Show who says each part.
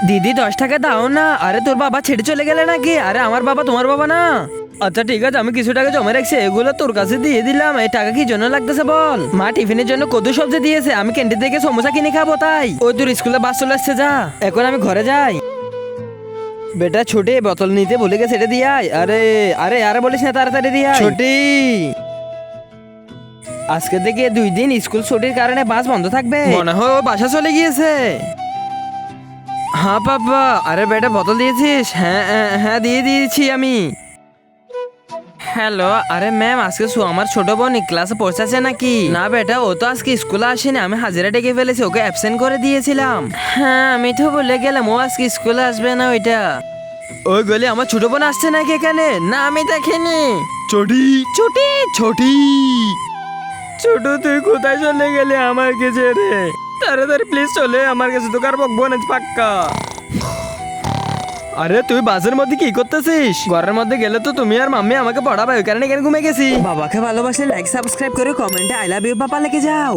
Speaker 1: দিদি 10 টাকা দাও না। আরে তোর বাবা ছেড়ে চলে গেলে নাকি? আরে আমার বাবা তোমার বাবা না। আচ্ছা ঠিক আছে, আমি কিছু টাকা জমা রাখছি, এগুলো তোর কাছে দিয়ে দিলাম। এই টাকা কি জন্য লাগতেছে বল? মা টিফিনের জন্য কত সবজি দিয়েছে, আমি ক্যান্টিন থেকে সমোসা কিনে খাবো তাই। ওই তোর স্কুলে বাস চলে আসছে, যা এখন আমি ঘরে যাই। বেটা ছোটে বোতল নিতে ভুলে গেছে, এটা দিয়ে আয়। আরে আরে আরে বলিস না, তাড়াতাড়ি দিয়ে আয় ছোটি। আজকে থেকে 2 দিন স্কুল ছুটির কারণে বাস বন্ধ থাকবে। মনে হয় ও বাসা চলে গিয়েছে। হ্যাঁ পাপা। আরে বেটা বোতল দিয়েছিস? হ্যাঁ হ্যাঁ দিয়ে দিয়েছি আমি। হ্যালো, আরে ম্যাম আজকে আমার ছোট বোন ক্লাসে পৌঁছাচ্ছে নাকি? না বেটা, ও তো আজকে স্কুলে আসেনি, আমি হাজিরা ডেকে ফেলেছি, ওকে অ্যাবসেন্ট করে দিয়েছিলাম। হ্যাঁ আমি তো বলে গেলাম ও আজকে স্কুলে আসবে না ওইটা। ওই গলি আমার ছোট বোন আসছে নাকি এখানে? না আমি দেখিনি। ছোটি ছোটি ছোটি ছোট, তুই কোথায় চলে গেলে আমার কাছে রে? তাড়াতাড়ি প্লিজ চলে আমার কাছে, তোকে আর বকবো না পাক্কা। আরে তুই বাসের মধ্যে কি করতেছিস? ঘরের মধ্যে গেলে তো তুমি আর মাম্মি আমাকে পড়াবে, ওই কারণে এখানে ঘুমিয়ে গেছি। বাবাকে ভালোবাসলে লাইক সাবস্ক্রাইব করে কমেন্টে আই লাভ ইউ পাপা লিখে যাও।